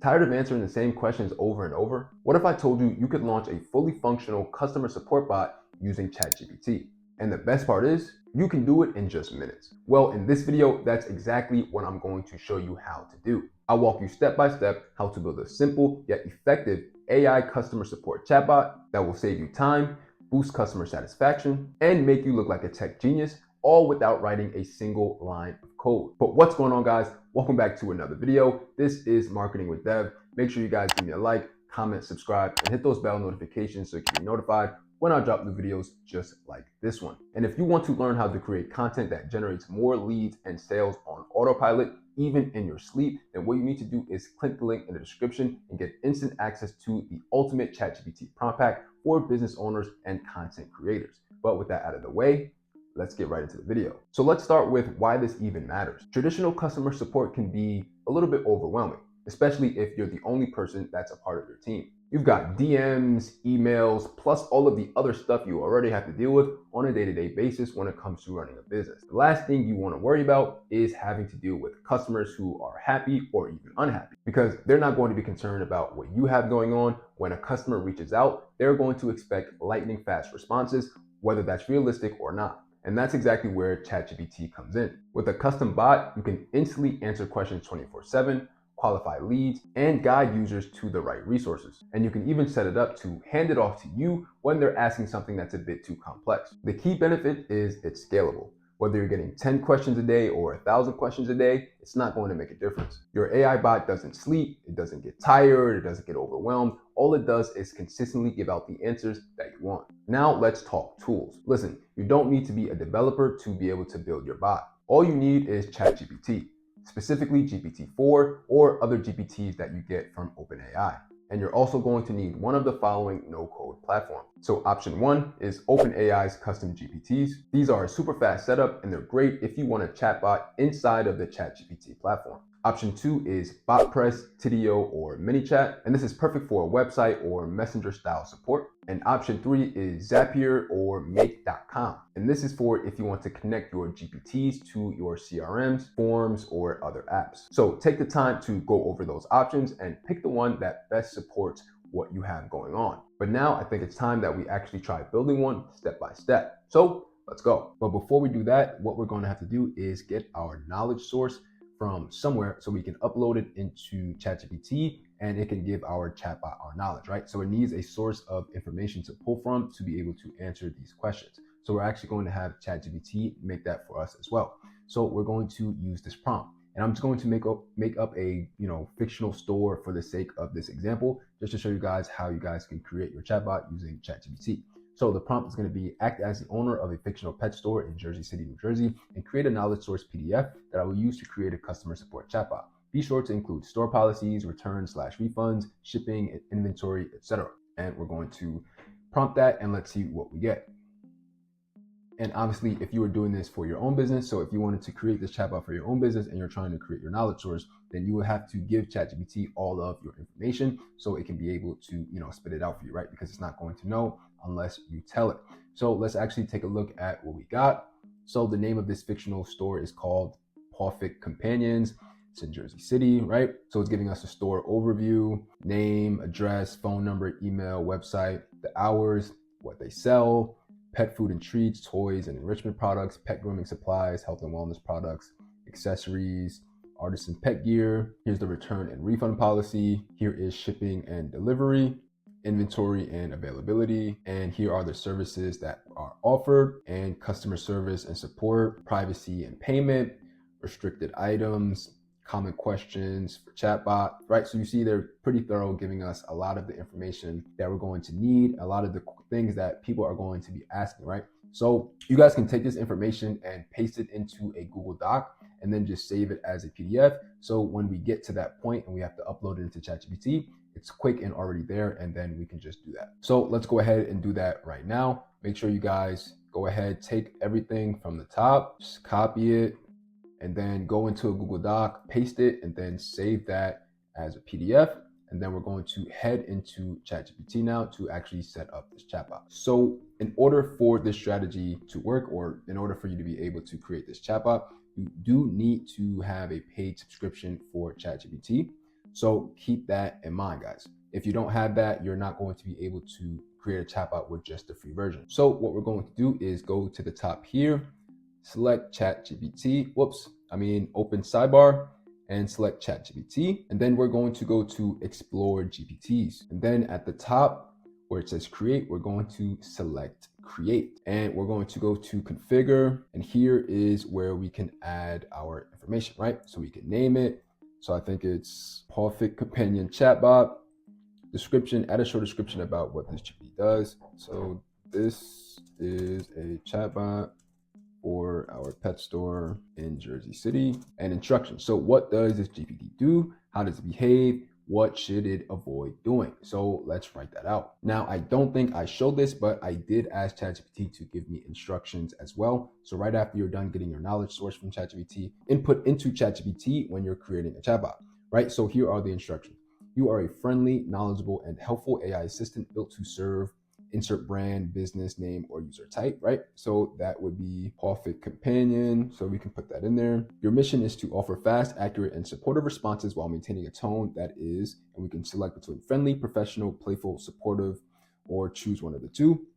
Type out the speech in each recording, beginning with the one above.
Tired of answering the same questions over and over? What if I told you you could launch a fully functional customer support bot using ChatGPT? And the best part is, you can do it in just minutes. Well, in this video, that's exactly what I'm going to show you how to do. I'll walk you step by step how to build a simple yet effective AI customer support chatbot that will save you time, boost customer satisfaction, and make you look like a tech genius, all without writing a single line of code. But what's going on, guys? Welcome back to another video. This is Marketing with Dev. Make sure you guys give me a like, comment, subscribe, and hit those bell notifications so you can be notified when I drop new videos just like this one. And if you want to learn how to create content that generates more leads and sales on autopilot, even in your sleep, then what you need to do is click the link in the description and get instant access to the ultimate ChatGPT prompt pack for business owners and content creators. But with that out of the way, let's get right into the video. So let's start with why this even matters. Traditional customer support can be a little bit overwhelming, especially if you're the only person that's a part of your team. You've got DMs, emails, plus all of the other stuff you already have to deal with on a day-to-day basis when it comes to running a business. The last thing you want to worry about is having to deal with customers who are happy or even unhappy, because they're not going to be concerned about what you have going on. When a customer reaches out, they're going to expect lightning fast responses, whether that's realistic or not. And that's exactly where ChatGPT comes in. With a custom bot, you can instantly answer questions 24/7, qualify leads, and guide users to the right resources. And you can even set it up to hand it off to you when they're asking something that's a bit too complex. The key benefit is it's scalable. Whether you're getting 10 questions a day or 1,000 questions a day, it's not going to make a difference. Your AI bot doesn't sleep, it doesn't get tired, it doesn't get overwhelmed. All it does is consistently give out the answers that you want. Now let's talk tools. Listen, you don't need to be a developer to be able to build your bot. All you need is ChatGPT, specifically GPT-4 or other GPTs that you get from OpenAI. And you're also going to need one of the following no-code platforms. So option one is OpenAI's custom GPTs. These are a super fast setup and they're great if you want a chatbot inside of the ChatGPT platform. Option two is BotPress, Tidio, or MiniChat, and this is perfect for a website or messenger style support. And option three is Zapier or Make.com. And this is for if you want to connect your GPTs to your CRMs, forms, or other apps. So take the time to go over those options and pick the one that best supports what you have going on. But now I think it's time that we actually try building one step by step. So let's go. But before we do that, what we're going to have to do is get our knowledge source from somewhere so we can upload it into ChatGPT and it can give our chatbot our knowledge, right? So it needs a source of information to pull from to be able to answer these questions. So we're actually going to have ChatGPT make that for us as well. So we're going to use this prompt. And I'm just going to make up a fictional store for the sake of this example, just to show you guys how you guys can create your chatbot using ChatGPT. So the prompt is going to be act as the owner of a fictional pet store in Jersey City, New Jersey, and create a knowledge source PDF that I will use to create a customer support chatbot. Be sure to include store policies, returns/refunds, shipping, inventory, etc. And we're going to prompt that and let's see what we get. And obviously, if you were doing this for your own business, so if you wanted to create this chatbot for your own business and you're trying to create your knowledge source, then you would have to give ChatGPT all of your information so it can be able to, spit it out for you, right? Because it's not going to know unless you tell it. So let's actually take a look at what we got. So the name of this fictional store is called Pawfik Companions. It's in Jersey City, right? So it's giving us a store overview, name, address, phone number, email, website, the hours, what they sell, pet food and treats, toys and enrichment products, pet grooming supplies, health and wellness products, accessories, artisan pet gear. Here's the return and refund policy. Here is shipping and delivery, inventory and availability. And here are the services that are offered and customer service and support, privacy and payment, restricted items, common questions for chatbot, right? So you see they're pretty thorough, giving us a lot of the information that we're going to need, a lot of the things that people are going to be asking, right? So you guys can take this information and paste it into a Google Doc and then just save it as a PDF. So when we get to that point and we have to upload it into ChatGPT, it's quick and already there, and then we can just do that. So let's go ahead and do that right now. Make sure you guys go ahead, take everything from the top, just copy it, and then go into a Google Doc, paste it, and then save that as a PDF. And then we're going to head into ChatGPT now to actually set up this chatbot. So in order for this strategy to work, or in order for you to be able to create this chatbot, you do need to have a paid subscription for ChatGPT. So keep that in mind, guys. If you don't have that, you're not going to be able to create a chatbot with just the free version. So what we're going to do is go to the top here, select ChatGPT, open sidebar, and select ChatGPT. And then we're going to go to explore GPTs. And then at the top where it says create, we're going to select create. And we're going to go to configure. And here is where we can add our information, right? So we can name it. So I think it's Perfect Companion Chatbot. Description, add a short description about what this GPT does. So this is a chatbot for our pet store in Jersey City. And instructions. So what does this GPT do? How does it behave? What should it avoid doing? So let's write that out. Now, I don't think I showed this, but I did ask ChatGPT to give me instructions as well. So right after you're done getting your knowledge source from ChatGPT, input into ChatGPT when you're creating a chatbot, right? So here are the instructions. You are a friendly, knowledgeable, and helpful AI assistant built to serve, insert brand, business name, or user type, right? So that would be Perfect Companion. So we can put that in there. Your mission is to offer fast, accurate, and supportive responses while maintaining a tone that is, and we can select between friendly, professional, playful, supportive, or choose one of the two.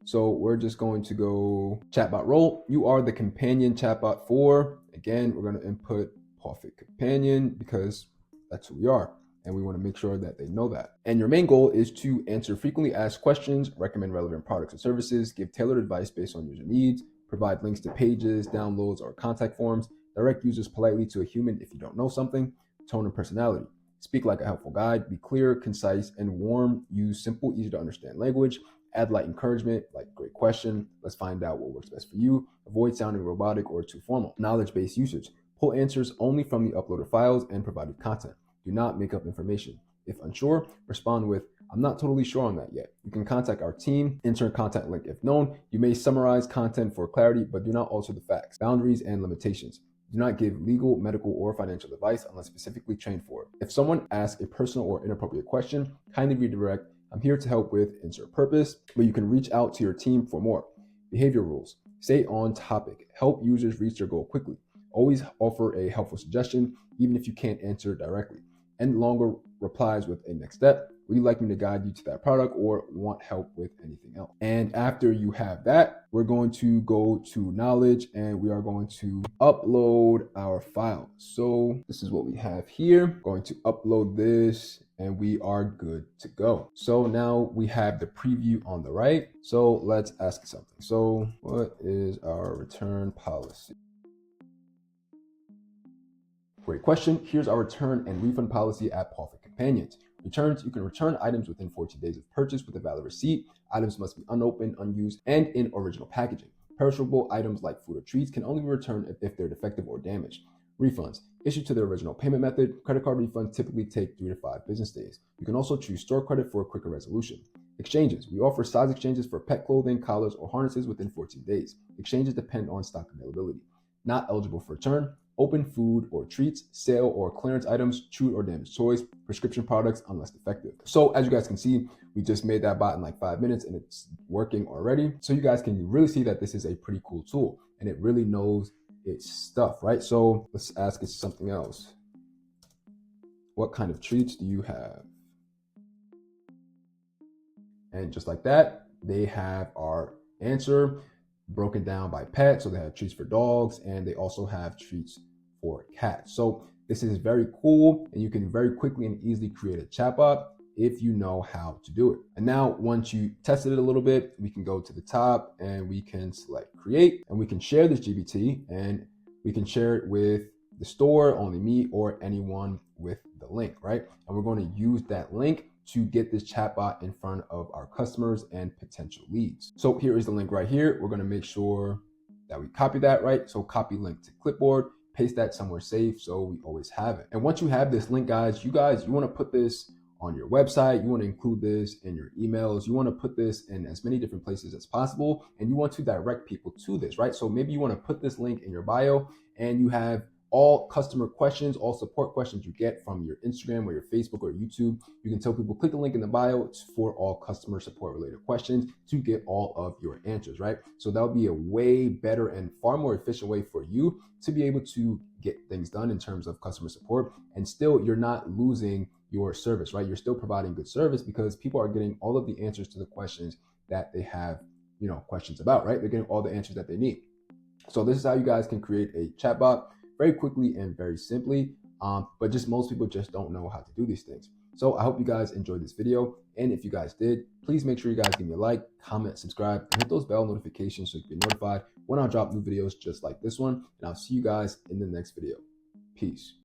So we're just going to go chatbot role. You are the companion chatbot for, again, we're going to input Perfect Companion because that's who we are. And we want to make sure that they know that. And your main goal is to answer frequently asked questions, recommend relevant products and services, give tailored advice based on user needs, provide links to pages, downloads, or contact forms, direct users politely to a human if you don't know something, tone and personality. Speak like a helpful guide, be clear, concise, and warm, use simple, easy to understand language, add light encouragement, like great question, let's find out what works best for you, avoid sounding robotic or too formal. Knowledge-based usage, pull answers only from the uploaded files and provided content. Do not make up information. If unsure, respond with, I'm not totally sure on that yet. You can contact our team, insert contact link if known. You may summarize content for clarity, but do not alter the facts, boundaries, and limitations. Do not give legal, medical, or financial advice unless specifically trained for it. If someone asks a personal or inappropriate question, kindly redirect, I'm here to help with insert purpose, but you can reach out to your team for more. Behavior rules. Stay on topic. Help users reach their goal quickly. Always offer a helpful suggestion, even if you can't answer directly. End longer replies with a next step. Would you like me to guide you to that product or want help with anything else? And after you have that, we're going to go to knowledge and we are going to upload our file. So this is what we have here. Going to upload this and we are good to go. So now we have the preview on the right. So let's ask something. So what is our return policy? Great question. Here's our return and refund policy at Perfect Companions. Returns, you can return items within 14 days of purchase with a valid receipt. Items must be unopened, unused, and in original packaging. Perishable items like food or treats can only be returned if they're defective or damaged. Refunds, issued to the original payment method. Credit card refunds typically take 3 to 5 business days. You can also choose store credit for a quicker resolution. Exchanges, we offer size exchanges for pet clothing, collars, or harnesses within 14 days. Exchanges depend on stock availability. Not eligible for return. Open food or treats, sale or clearance items, chewed or damaged toys, prescription products unless defective. So as you guys can see, we just made that bot in like 5 minutes and it's working already. So you guys can really see that this is a pretty cool tool and it really knows its stuff, right? So let's ask it something else. What kind of treats do you have? And just like that, they have our answer broken down by pet. So they have treats for dogs and they also have treats for cats. So this is very cool and you can very quickly and easily create a chatbot if you know how to do it. And now once you tested it a little bit, we can go to the top and we can select create and we can share this GPT and we can share it with the store, only me or anyone with the link, right? And we're going to use that link to get this chatbot in front of our customers and potential leads. So here is the link right here. We're going to make sure that we copy that, right? So copy link to clipboard, paste that somewhere safe so we always have it. And once you have this link, you want to put this on your website. You want to include this in your emails. You want to put this in as many different places as possible. And you want to direct people to this, right? So maybe you want to put this link in your bio and you have all customer questions, all support questions you get from your Instagram or your Facebook or YouTube. You can tell people, click the link in the bio for all customer support related questions to get all of your answers, right? So that'll be a way better and far more efficient way for you to be able to get things done in terms of customer support. And still, you're not losing your service, right? You're still providing good service because people are getting all of the answers to the questions that they have, questions about, right? They're getting all the answers that they need. So this is how you guys can create a chatbot very quickly and very simply. But just most people just don't know how to do these things. So I hope you guys enjoyed this video. And if you guys did, please make sure you guys give me a like, comment, subscribe, and hit those bell notifications so you can be notified when I drop new videos just like this one. And I'll see you guys in the next video. Peace.